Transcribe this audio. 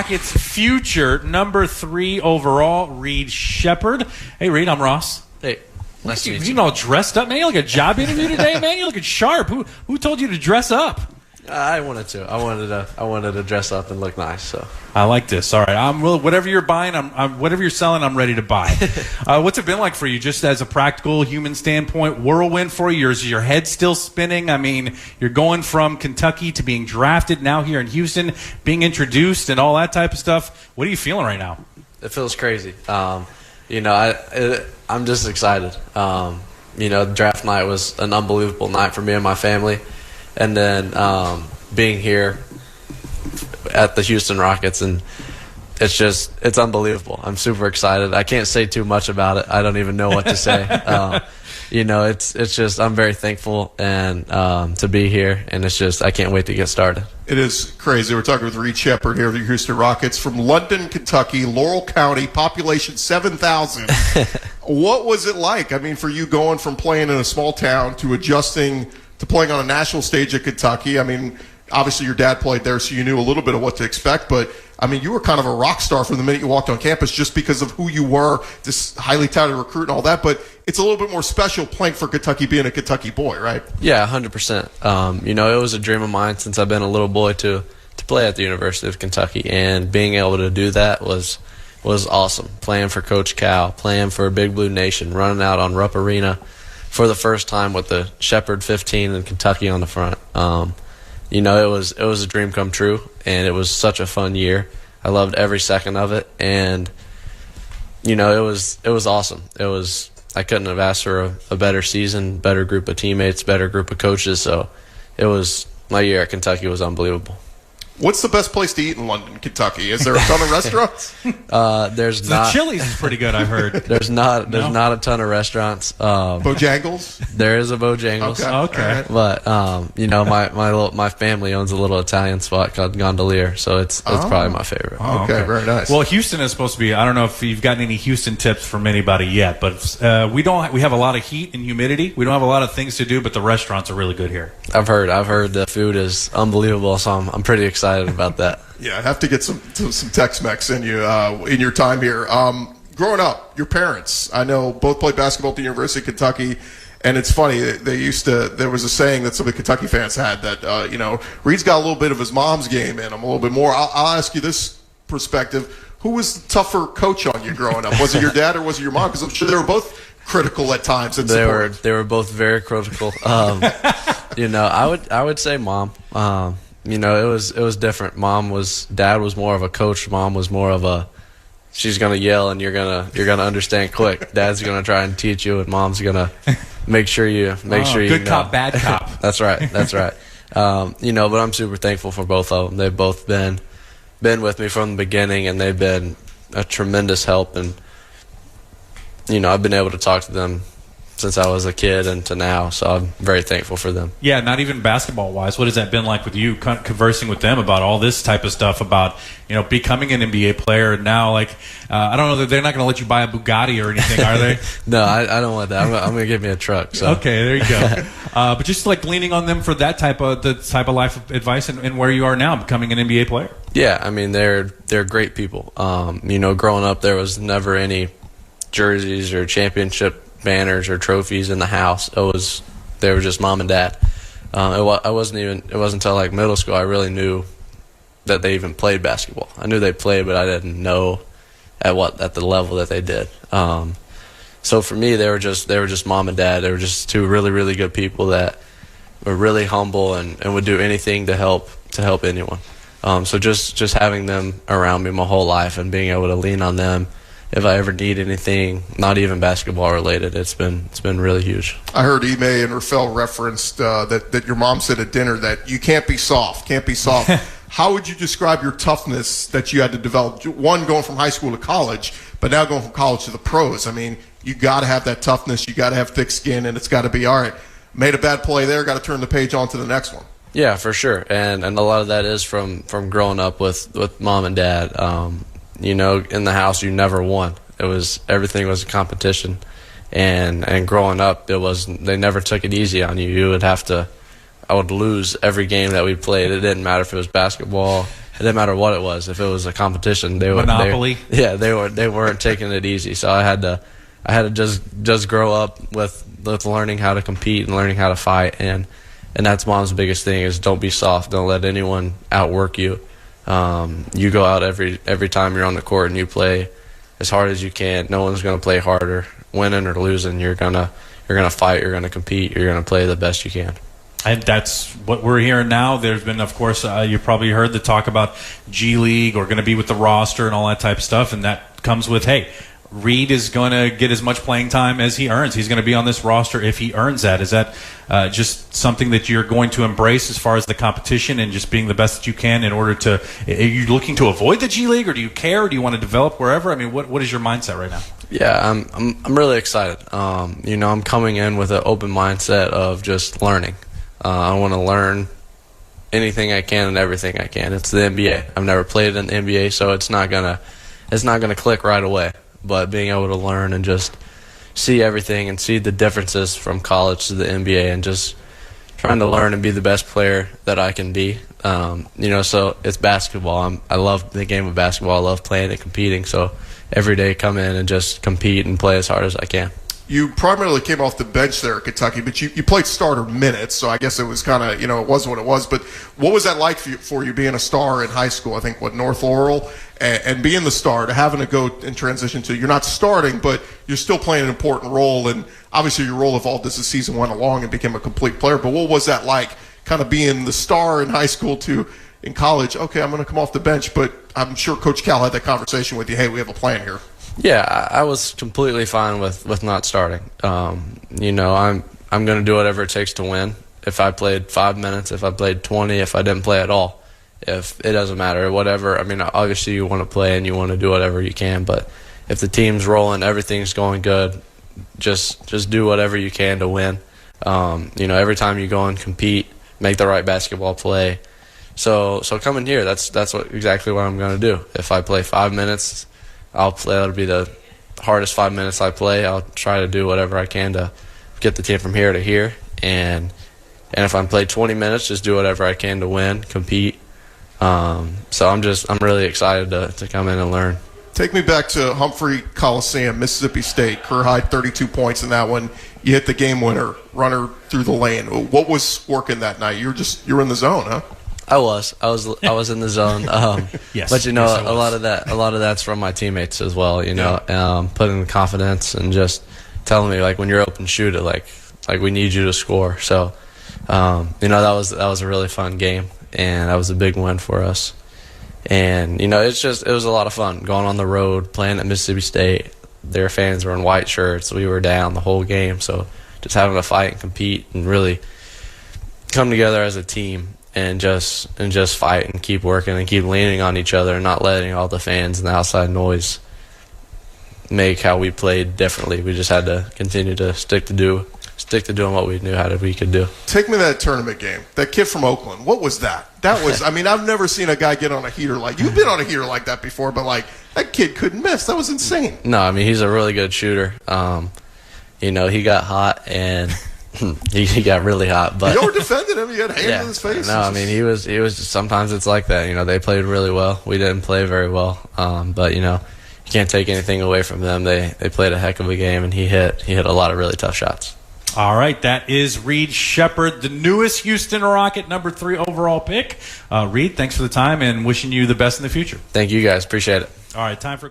Rockets' future number 3 overall, Reed Sheppard. Hey, Reed, I'm Ross. Hey, nice to meet you. You all dressed up, man. You look like a job interview today, man. You're looking sharp. Who told you to dress up? I wanted to. I wanted to dress up and look nice. So I like this. All right, I'm whatever you're buying, whatever you're selling, I'm ready to buy. What's it been like for you, just as a practical human standpoint? Whirlwind for you? Is your head still spinning? I mean, you're going from Kentucky to being drafted, now here in Houston, being introduced, and all that type of stuff. What are you feeling right now? it feels crazy. I'm just excited. Draft night was an unbelievable night for me and my family. And then being here at the Houston Rockets, and it's unbelievable. I'm super excited. I can't say too much about it. I don't even know what to say. I'm very thankful and to be here, and I can't wait to get started. It is crazy. We're talking with Reed Sheppard here of the Houston Rockets from London, Kentucky, Laurel County, population 7,000. What was it like? I mean, for you going from playing in a small town to adjusting to playing on a national stage at Kentucky. I mean, obviously your dad played there, so you knew a little bit of what to expect, but I mean, you were kind of a rock star from the minute you walked on campus just because of who you were, this highly touted recruit and all that, but it's a little bit more special playing for Kentucky, being a Kentucky boy, right? Yeah, 100%. It was a dream of mine since I've been a little boy to play at the University of Kentucky, and being able to do that was awesome. Playing for Coach Cal, playing for Big Blue Nation, running out on Rupp Arena for the first time with the Sheppard 15 and Kentucky on the front. It was a dream come true, and it was such a fun year. I loved every second of it, and it was awesome. I couldn't have asked for a better season, better group of teammates, better group of coaches. So my year at Kentucky was unbelievable. What's the best place to eat in London, Kentucky? Is there a ton of restaurants? There's not. The Chili's is pretty good, I've heard. There's not a ton of restaurants. Bojangles? There is a Bojangles. Okay. But my family owns a little Italian spot called Gondolier, so it's probably my favorite. Oh, okay, very nice. Well, Houston is supposed to be. I don't know if you've gotten any Houston tips from anybody yet, but we have a lot of heat and humidity. We don't have a lot of things to do, but the restaurants are really good here. I've heard the food is unbelievable, so I'm pretty excited about that. Yeah, I have to get some Tex-Mex in you in your time here. Growing up, your parents, I know, both played basketball at the University of Kentucky, and it's funny, there was a saying that some of the Kentucky fans had that, Reed's got a little bit of his mom's game in him, a little bit more. I'll ask you this perspective. Who was the tougher coach on you growing up? Was it your dad or was it your mom? Because I'm sure they were both critical at times. They were both very critical. I would say mom. It was different. Dad was more of a coach. Mom was more of a, she's gonna yell and you're gonna understand quick. Dad's gonna try and teach you, and mom's gonna make sure you good cop, bad cop. That's right. But I'm super thankful for both of them. They've both been with me from the beginning, and they've been a tremendous help. And I've been able to talk to them since I was a kid and to now, so I'm very thankful for them. Yeah, not even basketball-wise. What has that been like with you, conversing with them about all this type of stuff, about becoming an NBA player? And now, I don't know that they're not going to let you buy a Bugatti or anything, are they? No, I don't want that. I'm going to give me a truck. So. Okay, there you go. But just leaning on them for that type of life advice, and where you are now, becoming an NBA player. Yeah, I mean they're great people. Growing up, there was never any jerseys or championship banners or trophies in the house. They were just mom and dad. It wasn't until middle school I really knew that they even played basketball. I knew they played, but I didn't know at the level that they did. So for me, they were just mom and dad. They were just two really, really good people that were really humble and would do anything to help anyone. So just having them around me my whole life and being able to lean on them if I ever need anything, not even basketball related, it's been really huge. I heard Ime and Rafael referenced that your mom said at dinner that you can't be soft. How would you describe your toughness that you had to develop? One, going from high school to college, but now going from college to the pros. I mean, you got to have that toughness. You got to have thick skin, and it's got to be, all right, made a bad play there, got to turn the page on to the next one. Yeah, for sure. And a lot of that is from growing up with mom and dad. In the house, you never won. Everything was a competition, and growing up, they never took it easy on you. I would lose every game that we played. It didn't matter if it was basketball, it didn't matter what it was. If it was a competition, they would Monopoly. They weren't taking it easy. So I had to just grow up with learning how to compete and learning how to fight, and that's Mom's biggest thing is don't be soft. Don't let anyone outwork you. You go out every time you're on the court and you play as hard as you can. No one's going to play harder, winning or losing. You're gonna fight. You're gonna compete. You're gonna play the best you can. And that's what we're hearing now. There's been, of course, you probably heard the talk about G League or going to be with the roster and all that type of stuff. And that comes with, hey, Reed is going to get as much playing time as he earns. He's going to be on this roster if he earns that. Is that just something that you're going to embrace as far as the competition and just being the best that you can in order to – are you looking to avoid the G League, or do you care? Or do you want to develop wherever? I mean, what is your mindset right now? Yeah, I'm really excited. I'm coming in with an open mindset of just learning. I want to learn anything I can and everything I can. It's the NBA. I've never played in the NBA, so it's not gonna click right away. But being able to learn and just see everything and see the differences from college to the NBA and just trying to learn and be the best player that I can be. So it's basketball. I love the game of basketball. I love playing and competing. So every day come in and just compete and play as hard as I can. You primarily came off the bench there at Kentucky, but you played starter minutes, so I guess it was kind of, it was what it was. But what was that like for you being a star in high school? I think, North Laurel, and being the star, to having to go and transition to, you're not starting, but you're still playing an important role, and obviously your role evolved as the season went along and became a complete player. But what was that like, kind of being the star in high school to in college? Okay, I'm going to come off the bench, but I'm sure Coach Cal had that conversation with you. Hey, we have a plan here. Yeah, I was completely fine with not starting. I'm going to do whatever it takes to win. If I played 5 minutes, if I played 20, if I didn't play at all, if it doesn't matter, whatever. I mean, obviously you want to play and you want to do whatever you can, but if the team's rolling, everything's going good, just do whatever you can to win. Every time you go and compete, make the right basketball play. So coming here, that's exactly what I'm going to do. If I play 5 minutes, I'll play. That'll be the hardest 5 minutes I play. I'll try to do whatever I can to get the team from here to here. And if I play 20 minutes, just do whatever I can to win, compete. So I'm really excited to come in and learn. Take me back to Humphrey Coliseum, Mississippi State. Career high 32 points in that one. You hit the game winner, runner through the lane. What was working that night? You were in the zone, huh? I was in the zone. Yes, but a lot of that's from my teammates as well. Putting the confidence and just telling me, like, when you're open, shoot it. Like we need you to score. So, that was a really fun game, and that was a big win for us. And it was a lot of fun going on the road, playing at Mississippi State. Their fans were in white shirts. We were down the whole game. So just having to fight and compete and really come together as a team. And just fight and keep working and keep leaning on each other and not letting all the fans and the outside noise make how we played differently. We just had to continue to stick to doing what we knew we could do. Take me to that tournament game. That kid from Oakland. What was that? That was. I mean, I've never seen a guy get on a heater like you've been on a heater like that before. But that kid couldn't miss. That was insane. No, I mean, he's a really good shooter. He got hot and. He got really hot, but you were defending him. You had hands in his face. No, I mean he was. Sometimes it's like that. They played really well. We didn't play very well, but you can't take anything away from them. They played a heck of a game, and he hit a lot of really tough shots. All right, that is Reed Sheppard, the newest Houston Rocket, number 3 overall pick. Reed, thanks for the time, and wishing you the best in the future. Thank you guys. Appreciate it. All right, time for a quick